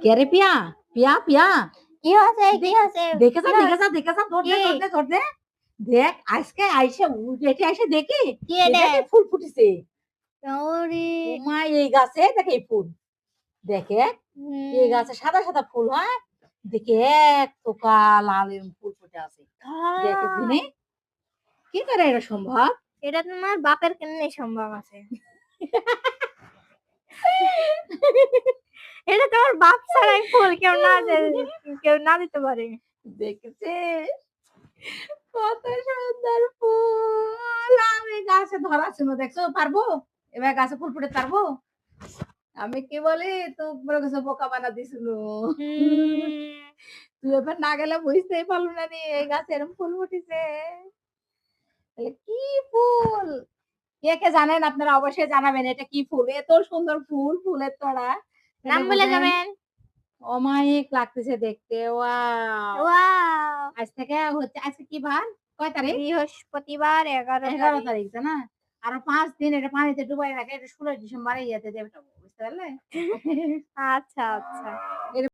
কে রে পিয়া? পিয়া, পিয়া। কি হয়েছে? কি হয়েছে? দেখে যা, দেখে যা, দেখে যা। ধর দে, ধর দে, ধর দে। দেখ আজকে আইসা উঠে এসে দেখি কি এই এটা? দেখে ফুল ফুটেছে। ওরে ওমা এই গাছে দেখ এই ফুল। দেখে এই গাছে সাদা সাদা ফুল হয়। দেখি এক থোকা লাল এরকম ফুল ফুটে আছে। দেখে দিনে কি করে এটা সম্ভব? এটা তোমার বাপের কেমনে সম্ভব আছে? এটা তোমার বাপ ছাড়াই ফুল কেউ না দিতে পারে। দেখেছিস? কত সুন্দর ফুল। আমি গাছে ধরার জন্য দেখছো পারবো? এবার গাছে ফুল ফুটে পারবো? আমি কি বলি তুই মনে করছো বোকা বানা দিছিল। তুই এবার না গেলে বুঝতেই পারলো না রে এই গাছে এরকম ফুল ফুটেছে। তাহলে কি ফুল? কে কে জানেন আপনারা অবশ্যই জানাবেন এটা কি ফুল? এত সুন্দর ফুল, ফুলের তোড়া। নাম বলে যাবেন। অমায়িক লাগতেছে দেখতে। ওয়াও! ওয়াও! আজ থেকে হচ্ছে আজকে কি বার? কয় তারিখ? বৃহস্পতিবার 11 11 তারিখ। তারিখ তাই না? আরো ৫ দিন এটা পানিতে ডুবাই রাখে। এটা ১৬ ডিসেম্বরে ইয়েতে দেবে বুঝতে পারলে? আচ্ছা, আচ্ছা।